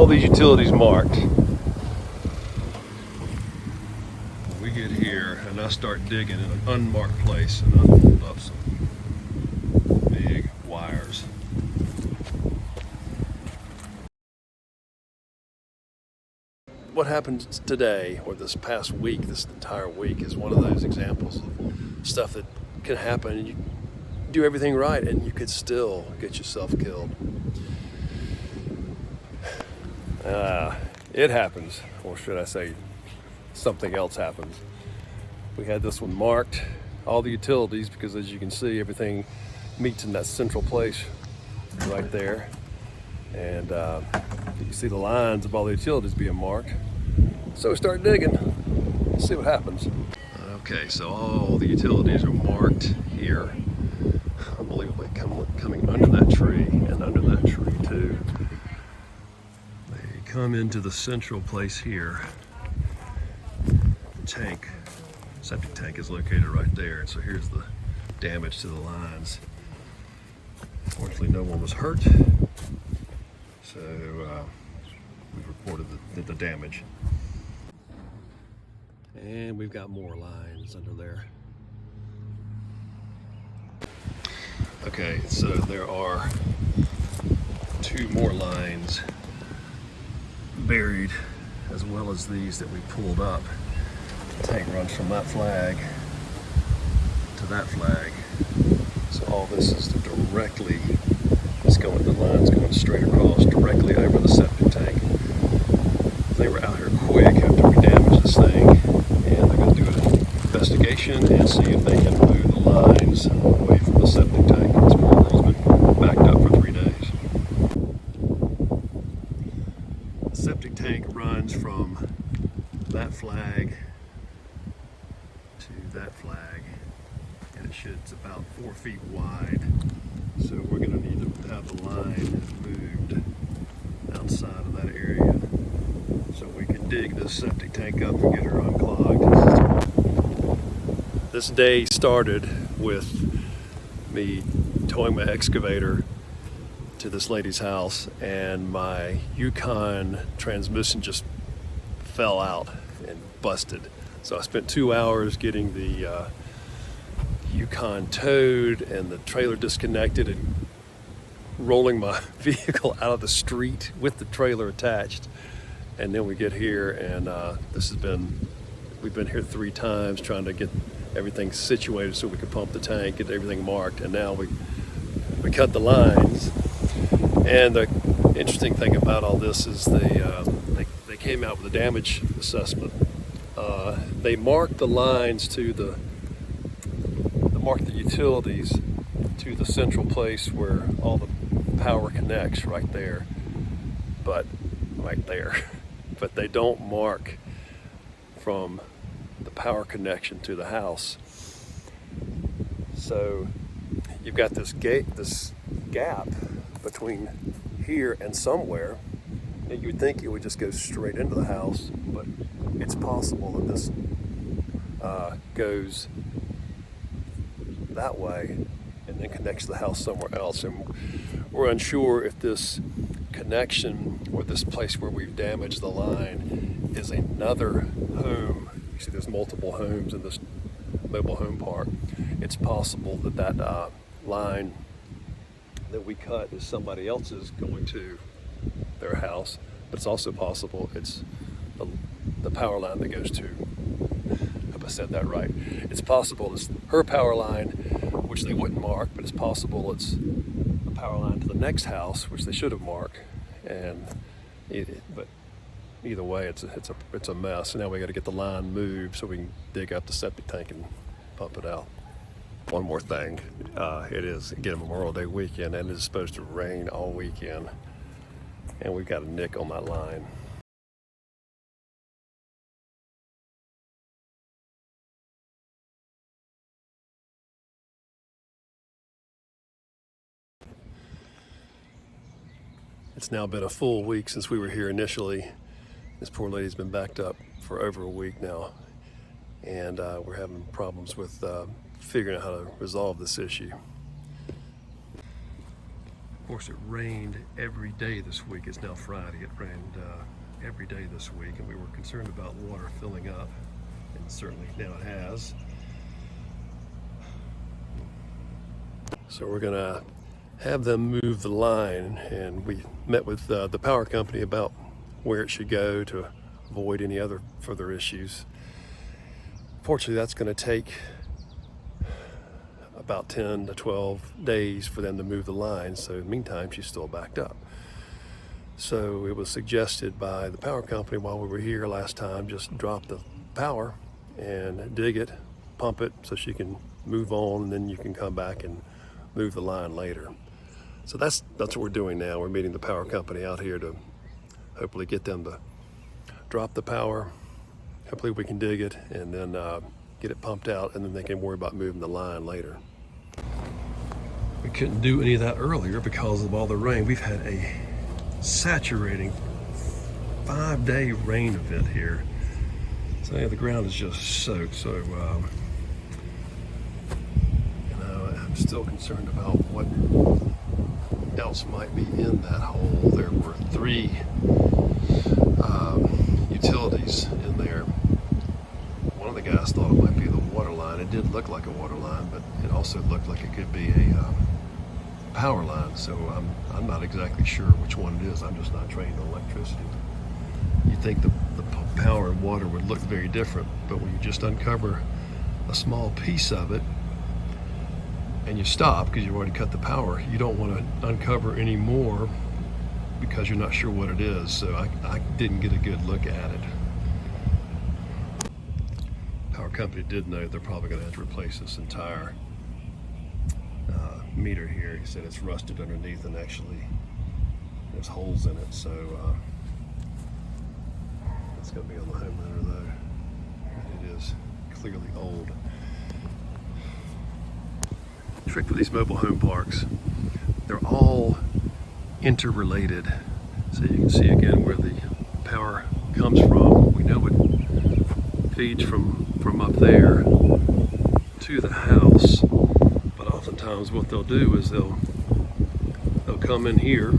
all these utilities marked. We get here and I start digging in an unmarked place and I pulled up some big wires. What happened today, or this past week, this entire week, is one of those examples of stuff that can happen and you do everything right and you could still get yourself killed. It happens, or should I say something else happens. We had this one marked, all the utilities, because as you can see, everything meets in that central place right there. And you can see the lines of all the utilities being marked. So we start digging, let's see what happens. Okay, so all the utilities are marked here. Unbelievably coming under that tree and under that tree too. They come into the central place here. The tank, septic tank is located right there. And so here's the damage to the lines. Fortunately, no one was hurt. So we've reported the damage. And we've got more lines under there. Okay, so there are 2 more lines buried, as well as these that we pulled up. The tank runs from that flag to that flag. So all this is directly, the line's going straight across, directly over the septic tank. They were out here quick after we damaged this thing, and they're going to do an investigation and see if they can move the lines away from the septic tank. This poor girl's been backed up for 3 days. The septic tank runs from that flag to that flag, and it's about 4 feet wide. So we're going to need to have the line moved outside of that area so we can dig this septic tank up and get her unclogged. This day started with me towing my excavator to this lady's house, and my Yukon transmission just fell out and busted. So I spent 2 hours getting the Yukon towed and the trailer disconnected and rolling my vehicle out of the street with the trailer attached. And then we get here, and we've been here 3 times trying to get everything situated so we could pump the tank, get everything marked, and now we cut the lines. And the interesting thing about all this is they came out with a damage assessment. They marked the lines to mark the utilities to the central place where all the power connects right there, but they don't mark from the power connection to the house. So you've got this gap between here and somewhere, and you'd think it would just go straight into the house, but it's possible that this goes that way and then connects the house somewhere else. And we're unsure if this connection or this place where we've damaged the line is another home. You see there's multiple homes in this mobile home park. It's possible that line that we cut is somebody else's going to their house, but it's also possible it's the power line that goes to, I hope I said that right. It's possible it's her power line, which they wouldn't mark, but it's possible it's the power line to the next house, which they should have marked. But either way, it's a mess. Now we got to get the line moved so we can dig up the septic tank and pump it out. One more thing, it is again Memorial Day weekend, and it's supposed to rain all weekend, and we've got a nick on that line. It's now been a full week since we were here initially. This poor lady's been backed up for over a week now, and we're having problems with figuring out how to resolve this issue. course, it rained every day this week. It's now Friday. It rained every day this week, and we were concerned about water filling up, and certainly now it has. So we're gonna have them move the line, and we met with the power company about where it should go to avoid any other further issues. Fortunately, that's going to take about 10 to 12 days for them to move the line, so in the meantime she's still backed up. So it was suggested by the power company while we were here last time, just drop the power and dig it, pump it so she can move on, and then you can come back and move the line later. So that's what we're doing now. We're meeting the power company out here to hopefully get them to drop the power. Hopefully we can dig it and then get it pumped out, and then they can worry about moving the line later. We couldn't do any of that earlier because of all the rain. We've had a saturating 5-day rain event here. So yeah, the ground is just soaked. So I'm still concerned about what else might be in that hole. There were 3 utilities in there. One of the guys thought it might be the water line. It did look like a water line, but it also looked like it could be a power line. So I'm not exactly sure which one it is. I'm just not trained on electricity. You'd think the power and water would look very different, but when you just uncover a small piece of it and you stop because you've already cut the power, you don't want to uncover any more because you're not sure what it is. So I didn't get a good look at it. Power company did know they're probably going to have to replace this entire meter here. He said it's rusted underneath, and actually there's holes in it. So it's going to be on the homeowner though. It is clearly old. The trick with these mobile home parks, they're all interrelated. So you can see again where the power comes from. We know it feeds from up there to the house, but oftentimes what they'll do is they'll come in here,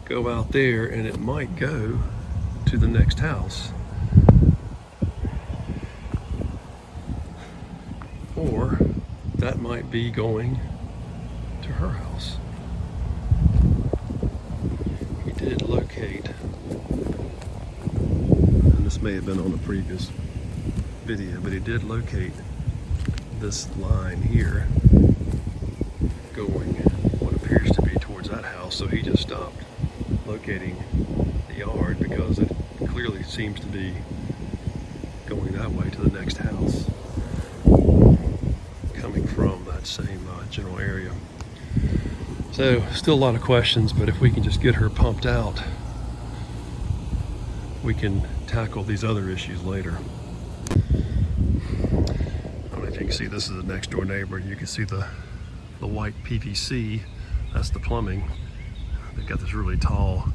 go out there, and it might go to the next house, or that might be going to her house. He did locate, and this may have been on the previous video, but he did locate this line here going what appears to be towards that house. So he just stopped locating the yard because it clearly seems to be going that way to the next house, coming from that same general area. So still a lot of questions, but if we can just get her pumped out, we can tackle these other issues later. I don't know if you can see, this is the next door neighbor. You can see the white PVC, that's the plumbing. They've got this really tall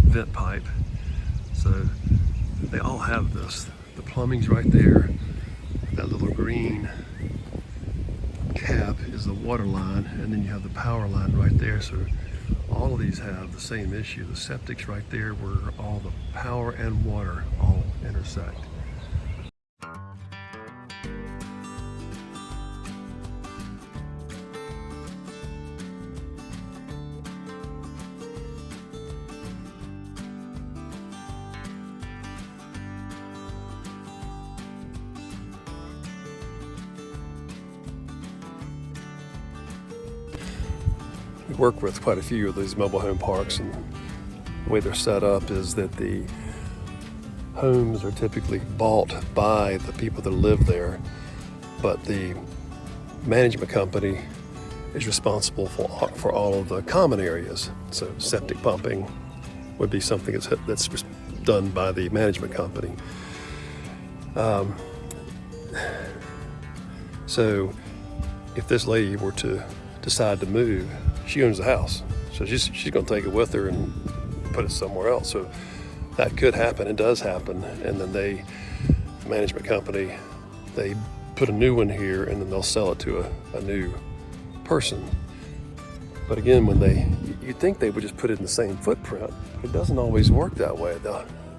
vent pipe. So they all have this. The plumbing's right there. That little green cap is the water line, and then you have the power line right there. So all of these have the same issue. The septic's right there where all the power and water all intersect. We work with quite a few of these mobile home parks, and the way they're set up is that the homes are typically bought by the people that live there, but the management company is responsible for all of the common areas. So septic pumping would be something that's done by the management company. So if this lady were to decide to move, she owns the house, so she's going to take it with her and put it somewhere else. So that could happen. It does happen. And then the management company, they put a new one here, and then they'll sell it to a new person. But again, when you'd think they would just put it in the same footprint. It doesn't always work that way.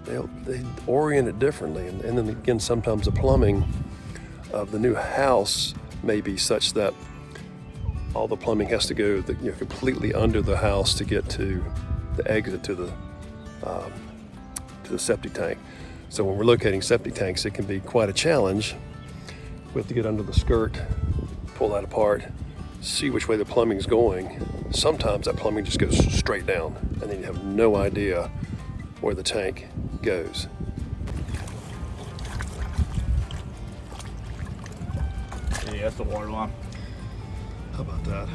They orient it differently. And then again, sometimes the plumbing of the new house may be such that all the plumbing has to go completely under the house to get to the exit to the septic tank. So when we're locating septic tanks, it can be quite a challenge. We have to get under the skirt, pull that apart, see which way the plumbing's going. Sometimes that plumbing just goes straight down, and then you have no idea where the tank goes. Yeah, that's the water line. How about that?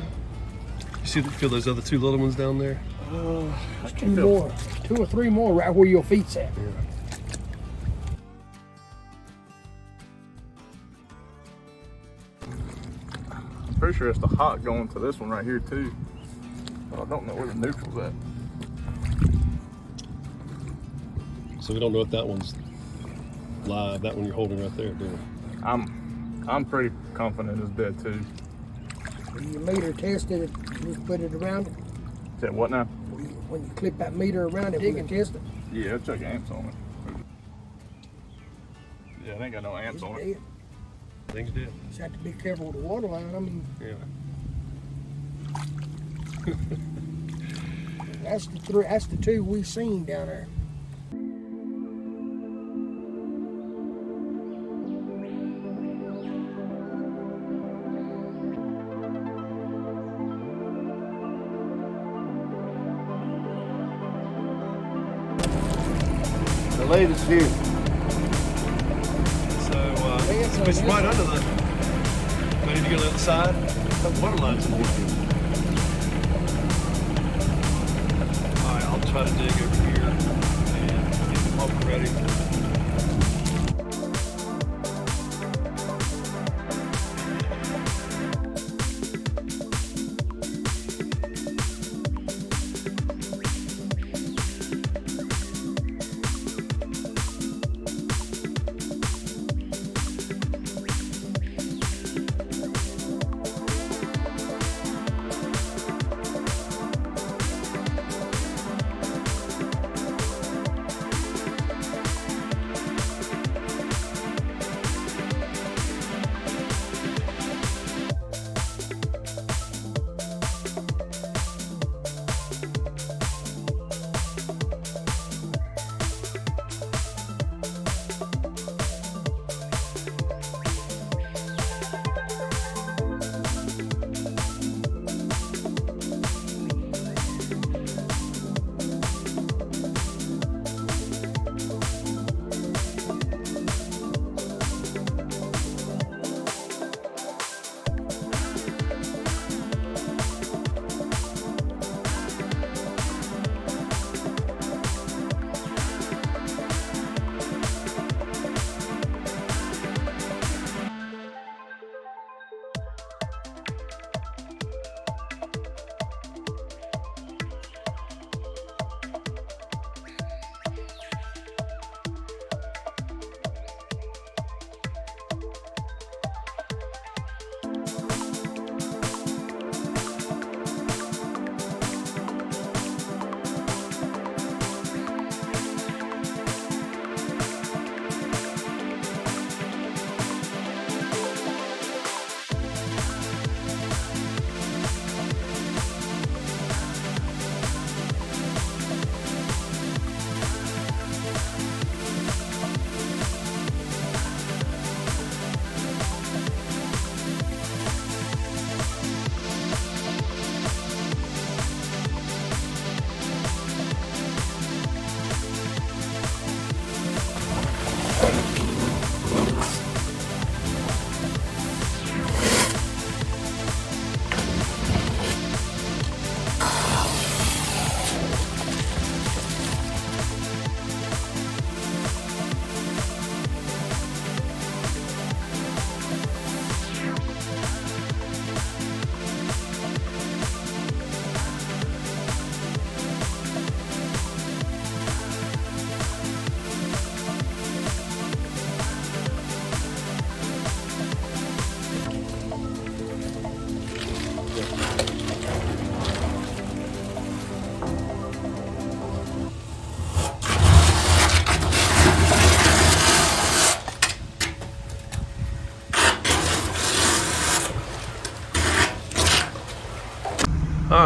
You feel those other two little ones down there? There's two more, 2 or 3 more right where your feet's at. Yeah. I'm pretty sure it's the hot going to this one right here too. But I don't know where the neutral's at. So we don't know if that one's live, that one you're holding right there, do we? I'm pretty confident it's dead too. When you meter test it, you just put it around it. Said what now? When you clip that meter around it, we can test it. Yeah, check amps on it. Yeah, it ain't got no amps on it. Things did. Just have to be careful with the water line. I mean, Yeah. that's the 2 we seen down there. The latest here. So it's right under the. Ready to go to the other side? The water line's in the way. All right, I'll try to dig over here and get the pump ready.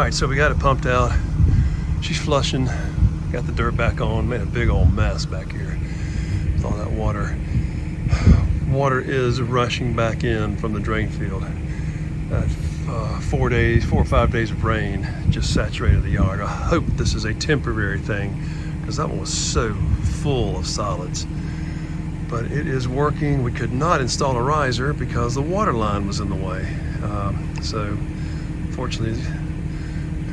right, so we got it pumped out. She's flushing, got the dirt back on, made a big old mess back here with all that water. Water is rushing back in from the drain field. 4 or 5 days of rain just saturated the yard. I hope this is a temporary thing because that one was so full of solids. But it is working. We could not install a riser because the water line was in the way. So fortunately,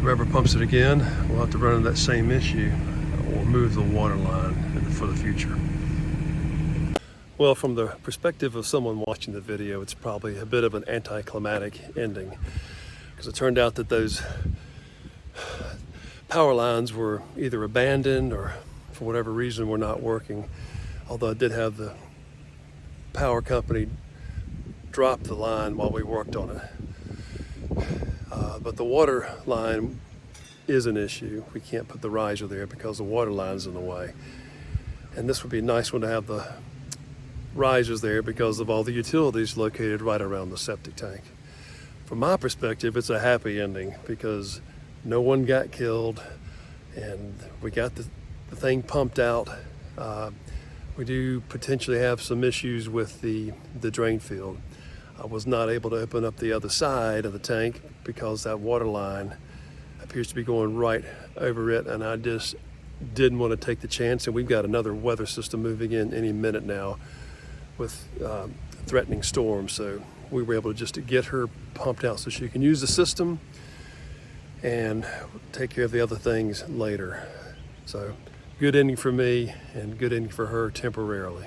whoever pumps it again will have to run into that same issue or move the water line for the future. Well, from the perspective of someone watching the video, it's probably a bit of an anticlimactic ending because it turned out that those power lines were either abandoned or for whatever reason were not working. Although I did have the power company drop the line while we worked on it. But the water line is an issue. We can't put the riser there because the water line's in the way. And this would be a nice one to have the risers there because of all the utilities located right around the septic tank. From my perspective, it's a happy ending because no one got killed and we got the thing pumped out. We do potentially have some issues with the drain field. I was not able to open up the other side of the tank because that water line appears to be going right over it, and I just didn't want to take the chance. And we've got another weather system moving in any minute now with threatening storms. So we were able to get her pumped out so she can use the system and take care of the other things later. So good ending for me and good ending for her temporarily.